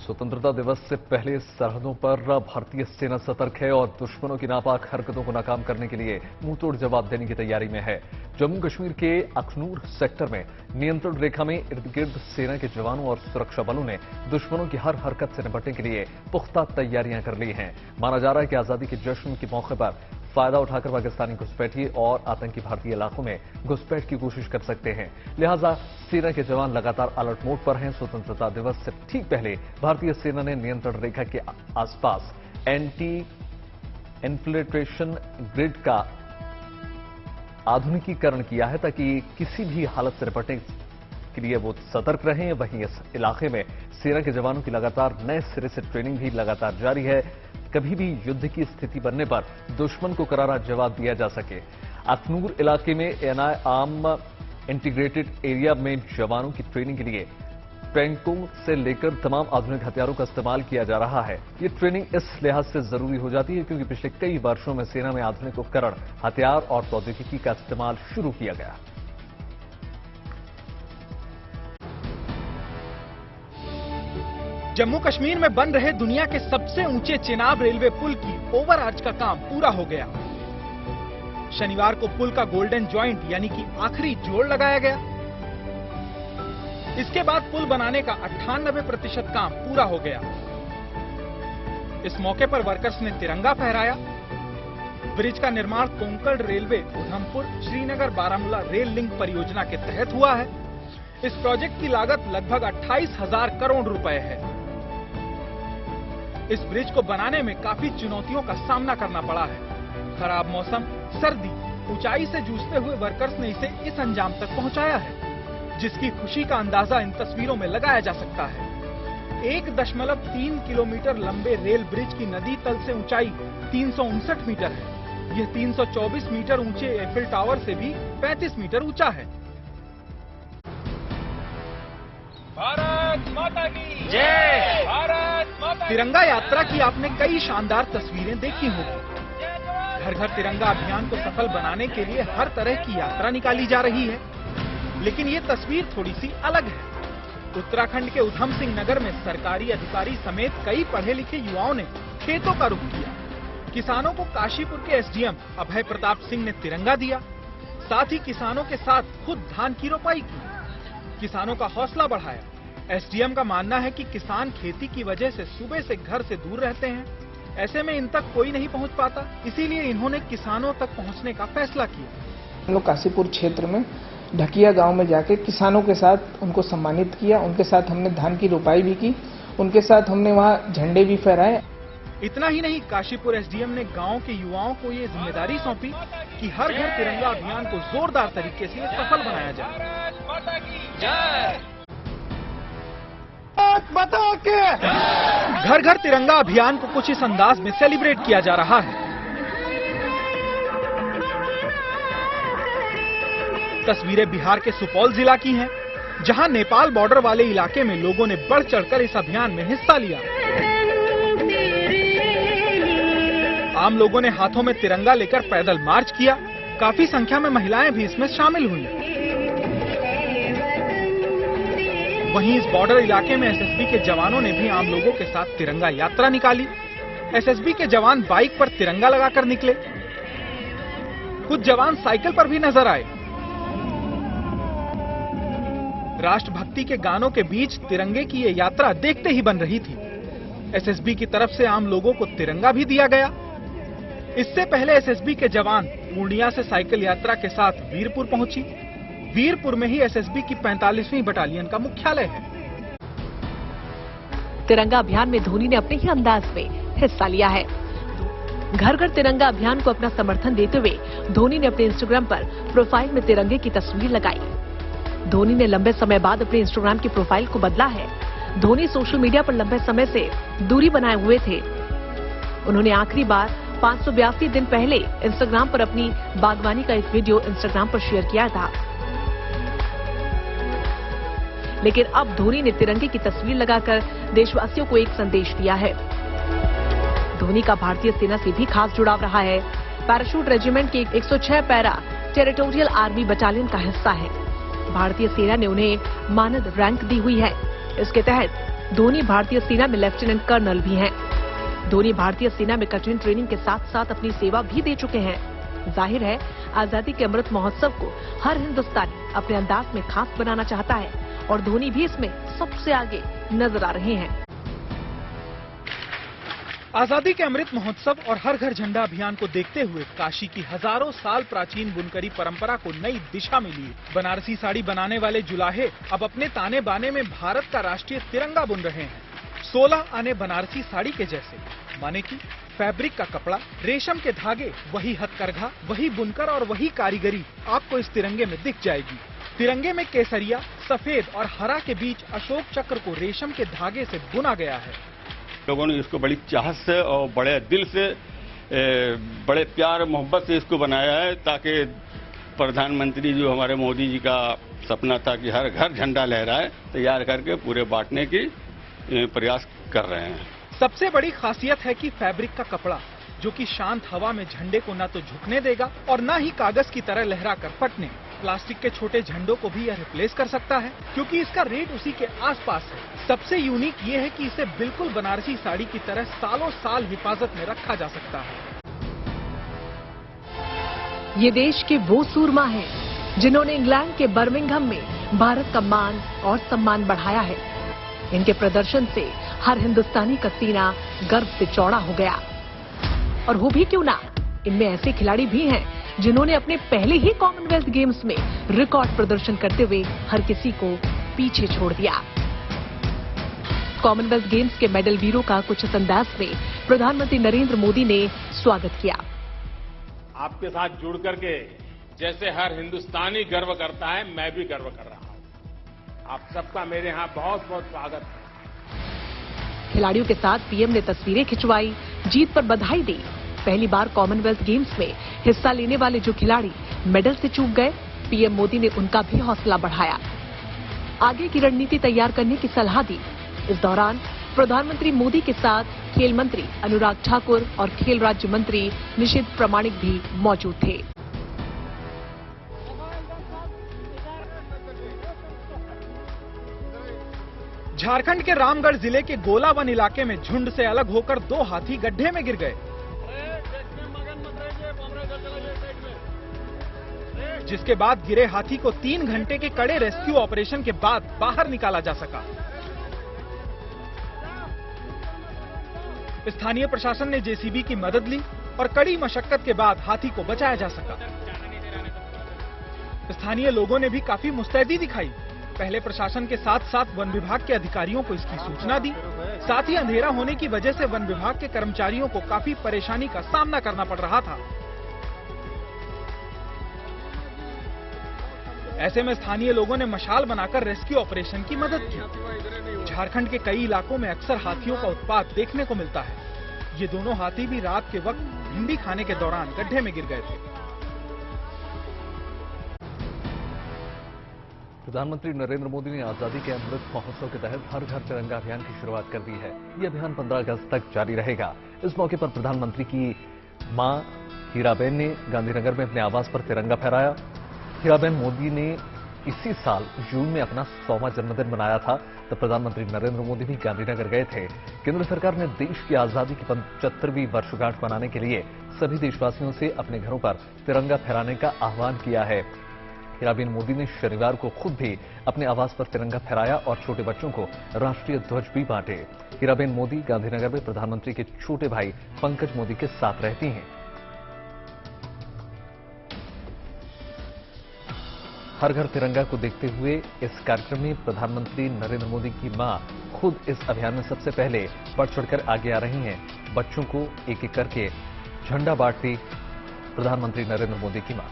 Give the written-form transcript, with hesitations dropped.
स्वतंत्रता दिवस से पहले सरहदों पर भारतीय सेना सतर्क है और दुश्मनों की नापाक हरकतों को नाकाम करने के लिए मुंहतोड़ जवाब देने की तैयारी में है। जम्मू कश्मीर के अखनूर सेक्टर में नियंत्रण रेखा में इर्द गिर्द सेना के जवानों और सुरक्षा बलों ने दुश्मनों की हर हरकत से निपटने के लिए पुख्ता तैयारियां कर ली हैं। माना जा रहा है कि आजादी के जश्न के मौके पर फायदा उठाकर पाकिस्तानी घुसपैठिए और आतंकी भारतीय इलाकों में घुसपैठ की कोशिश कर सकते हैं। लिहाजा सेना के जवान लगातार अलर्ट मोड पर हैं। स्वतंत्रता दिवस से ठीक पहले भारतीय सेना ने नियंत्रण रेखा के आसपास एंटी इन्फिल्ट्रेशन ग्रिड का आधुनिकीकरण किया है ताकि किसी भी हालत से निपटने के लिए वो सतर्क रहें। वहीं इस इलाके में सेना के जवानों की लगातार नए सिरे से ट्रेनिंग भी लगातार जारी है। कभी भी युद्ध की स्थिति बनने पर दुश्मन को करारा जवाब दिया जा सके। अखनूर इलाके में एएनआई आर्म इंटीग्रेटेड एरिया में जवानों की ट्रेनिंग के लिए टैंकों से लेकर तमाम आधुनिक हथियारों का इस्तेमाल किया जा रहा है। ये ट्रेनिंग इस लिहाज से जरूरी हो जाती है क्योंकि पिछले कई वर्षों में सेना में आधुनिक उपकरण, हथियार और प्रौद्योगिकी का इस्तेमाल शुरू किया गया। जम्मू कश्मीर में बन रहे दुनिया के सबसे ऊंचे चेनाब रेलवे पुल की ओवरआर्च का काम पूरा हो गया। शनिवार को पुल का गोल्डन जॉइंट यानी कि आखिरी जोड़ लगाया गया। इसके बाद पुल बनाने का 98% काम पूरा हो गया। इस मौके पर वर्कर्स ने तिरंगा फहराया। ब्रिज का निर्माण Konkan railway Udhampur Srinagar Baramulla rail link परियोजना के तहत हुआ है। इस प्रोजेक्ट की लागत लगभग 28,000 करोड़ रुपए है। इस ब्रिज को बनाने में काफी चुनौतियों का सामना करना पड़ा है। खराब मौसम, सर्दी, ऊंचाई से जूझते हुए वर्कर्स ने इसे इस अंजाम तक पहुंचाया है, जिसकी खुशी का अंदाजा इन तस्वीरों में लगाया जा सकता है। 1.3 किलोमीटर लंबे रेल ब्रिज की नदी तल से ऊंचाई 359 मीटर है। यह 324 मीटर ऊंचे एफिल टावर से भी 35 मीटर ऊंचा है। भारत माता की जय। भारत माता। तिरंगा यात्रा की आपने कई शानदार तस्वीरें देखी होंगी। घर घर तिरंगा अभियान को सफल बनाने के लिए हर तरह की यात्रा निकाली जा रही है, लेकिन ये तस्वीर थोड़ी सी अलग है। उत्तराखंड के उधम सिंह नगर में सरकारी अधिकारी समेत कई पढ़े लिखे युवाओं ने खेतों का रुख किया। किसानों को काशीपुर के एसडीएम अभय प्रताप सिंह ने तिरंगा दिया। साथ ही किसानों के साथ खुद धान की रोपाई की, किसानों का हौसला बढ़ाया। एसडीएम का मानना है कि किसान खेती की वजह से सुबह से घर से दूर रहते हैं, ऐसे में इन तक कोई नहीं पहुंच पाता, इसीलिए इन्होंने किसानों तक पहुंचने का फैसला किया। हम लोग काशीपुर क्षेत्र में ढकिया गांव में जाके किसानों के साथ उनको सम्मानित किया। उनके साथ हमने धान की रोपाई भी की, उनके साथ हमने वहां झंडे भी फहराए। इतना ही नहीं, काशीपुर एसडीएम ने गांव के युवाओं को ये जिम्मेदारी सौंपी कि हर घर तिरंगा अभियान को जोरदार तरीके से सफल बनाया जाए। घर घर तिरंगा अभियान को कुछ इस अंदाज में सेलिब्रेट किया जा रहा है। तस्वीरें बिहार के सुपौल जिला की हैं, जहां नेपाल बॉर्डर वाले इलाके में लोगों ने बढ़ चढ़कर इस अभियान में हिस्सा लिया। आम लोगों ने हाथों में तिरंगा लेकर पैदल मार्च किया। काफी संख्या में महिलाएं भी इसमें शामिल हुई। वहीं इस बॉर्डर इलाके में एसएसबी के जवानों ने भी आम लोगों के साथ तिरंगा यात्रा निकाली। एसएसबी के जवान बाइक पर तिरंगा लगाकर निकले। कुछ जवान साइकिल पर भी नजर आए। राष्ट्रभक्ति के गानों के बीच तिरंगे की ये यात्रा देखते ही बन रही थी। एसएसबी की तरफ से आम लोगों को तिरंगा भी दिया गया। इससे पहले एसएसबी के जवान पूर्णिया से साइकिल यात्रा के साथ वीरपुर पहुंची। वीरपुर में ही एसएसबी की 45वीं बटालियन का मुख्यालय है। तिरंगा अभियान में धोनी ने अपने ही अंदाज में हिस्सा लिया है। घर घर तिरंगा अभियान को अपना समर्थन देते हुए धोनी ने अपने इंस्टाग्राम पर प्रोफाइल में तिरंगे की तस्वीर लगाई। धोनी ने लंबे समय बाद अपने इंस्टाग्राम की प्रोफाइल को बदला है। धोनी सोशल मीडिया पर लंबे समय से दूरी बनाए हुए थे। उन्होंने आखिरी बार 582 दिन पहले इंस्टाग्राम पर अपनी बागवानी का एक वीडियो इंस्टाग्राम पर शेयर किया था, लेकिन अब धोनी ने तिरंगे की तस्वीर लगाकर देशवासियों को एक संदेश दिया है। धोनी का भारतीय सेना से भी खास जुड़ाव रहा है। पैराशूट रेजिमेंट के 106 पैरा टेरिटोरियल आर्मी बटालियन का हिस्सा है। भारतीय सेना ने उन्हें मानद रैंक दी हुई है। इसके तहत धोनी भारतीय सेना में लेफ्टिनेंट कर्नल भी हैं। धोनी भारतीय सेना में कठिन ट्रेनिंग के साथ साथ अपनी सेवा भी दे चुके हैं। जाहिर है आजादी के अमृत महोत्सव को हर हिंदुस्तानी अपने अंदाज में खास बनाना चाहता है और धोनी भी इसमें सबसे आगे नजर आ रहे हैं। आजादी के अमृत महोत्सव और हर घर झंडा अभियान को देखते हुए काशी की हजारों साल प्राचीन बुनकरी परंपरा को नई दिशा मिली। बनारसी साड़ी बनाने वाले जुलाहे अब अपने ताने बाने में भारत का राष्ट्रीय तिरंगा बुन रहे हैं। 16 आने बनारसी साड़ी के जैसे, माने कि फैब्रिक का कपड़ा, रेशम के धागे, वही हथकरघा, वही बुनकर और वही कारीगरी आपको इस तिरंगे में दिख जाएगी। तिरंगे में केसरिया, सफेद और हरा के बीच अशोक चक्र को रेशम के धागे से बुना गया है। लोगों ने इसको बड़ी चाहत से और बड़े दिल से, बड़े प्यार मोहब्बत से इसको बनाया है, ताकि प्रधानमंत्री जो हमारे मोदी जी का सपना था कि हर घर झंडा लहराए, तैयार करके पूरे बांटने की प्रयास कर रहे हैं। सबसे बड़ी खासियत है कि फैब्रिक का कपड़ा, जो कि शांत हवा में झंडे को न तो झुकने देगा और न ही कागज की तरह लहरा कर फटने। प्लास्टिक के छोटे झंडों को भी यह रिप्लेस कर सकता है, क्योंकि इसका रेट उसी के आसपास है। सबसे यूनिक ये है कि इसे बिल्कुल बनारसी साड़ी की तरह सालों साल हिफाजत में रखा जा सकता है। ये देश के वो सूरमा हैं जिन्होंने इंग्लैंड के बर्मिंघम में भारत का मान और सम्मान बढ़ाया है। इनके प्रदर्शन से हर हिंदुस्तानी का सीना गर्व से चौड़ा हो गया। और वो भी क्यों ना, इनमें ऐसे खिलाड़ी भी हैं जिन्होंने अपने पहले ही कॉमनवेल्थ गेम्स में रिकॉर्ड प्रदर्शन करते हुए हर किसी को पीछे छोड़ दिया। कॉमनवेल्थ गेम्स के मेडल वीरों का कुछ इस अंदाज में प्रधानमंत्री नरेंद्र मोदी ने स्वागत किया। आपके साथ जुड़ करके जैसे हर हिंदुस्तानी गर्व करता है, मैं भी गर्व कर रहा हूं। आप सबका मेरे यहाँ बहुत बहुत स्वागत है। खिलाड़ियों के साथ पीएम ने तस्वीरें खिंचवाई, जीत पर बधाई दी। पहली बार कॉमनवेल्थ गेम्स में हिस्सा लेने वाले जो खिलाड़ी मेडल से चूक गए, पीएम मोदी ने उनका भी हौसला बढ़ाया, आगे की रणनीति तैयार करने की सलाह दी। इस दौरान प्रधानमंत्री मोदी के साथ खेल मंत्री अनुराग ठाकुर और खेल राज्य मंत्री निशित प्रामाणिक भी मौजूद थे। झारखंड के रामगढ़ जिले के गोलावन इलाके में झुंड से अलग होकर 2 हाथी गड्ढे में गिर गए, जिसके बाद गिरे हाथी को 3 घंटे के कड़े रेस्क्यू ऑपरेशन के बाद बाहर निकाला जा सका। स्थानीय प्रशासन ने जेसीबी की मदद ली और कड़ी मशक्कत के बाद हाथी को बचाया जा सका। स्थानीय लोगों ने भी काफी मुस्तैदी दिखाई। पहले प्रशासन के साथ साथ वन विभाग के अधिकारियों को इसकी सूचना दी। साथ ही अंधेरा होने की वजह से वन विभाग के कर्मचारियों को काफी परेशानी का सामना करना पड़ रहा था। ऐसे में स्थानीय लोगों ने मशाल बनाकर रेस्क्यू ऑपरेशन की मदद की। झारखंड के कई इलाकों में अक्सर हाथियों का उत्पात देखने को मिलता है। ये दोनों हाथी भी रात के वक्त भिंडी खाने के दौरान गड्ढे में गिर गए थे। प्रधानमंत्री नरेंद्र मोदी ने आजादी के अमृत महोत्सव के तहत हर घर तिरंगा अभियान की शुरुआत कर दी है। ये अभियान 15 अगस्त तक जारी रहेगा। इस मौके पर प्रधानमंत्री की मां हीराबेन ने गांधीनगर में अपने आवास पर तिरंगा फहराया। हीराबेन मोदी ने इसी साल जून में अपना 100वां जन्मदिन मनाया था, तब प्रधानमंत्री नरेंद्र मोदी भी गांधीनगर गए थे। केंद्र सरकार ने देश की आजादी की 75वीं वर्षगांठ मनाने के लिए सभी देशवासियों से अपने घरों पर तिरंगा फहराने का आह्वान किया है। हीराबेन मोदी ने शनिवार को खुद भी अपने आवास पर तिरंगा फहराया और छोटे बच्चों को राष्ट्रीय ध्वज भी बांटे। हीराबेन मोदी गांधीनगर में प्रधानमंत्री के छोटे भाई पंकज मोदी के साथ रहती हैं। हर घर तिरंगा को देखते हुए इस कार्यक्रम में प्रधानमंत्री नरेंद्र मोदी की मां खुद इस अभियान में सबसे पहले बढ़ चढ़कर आगे आ रही हैं। बच्चों को एक एक करके झंडा बांटती प्रधानमंत्री नरेंद्र मोदी की मां।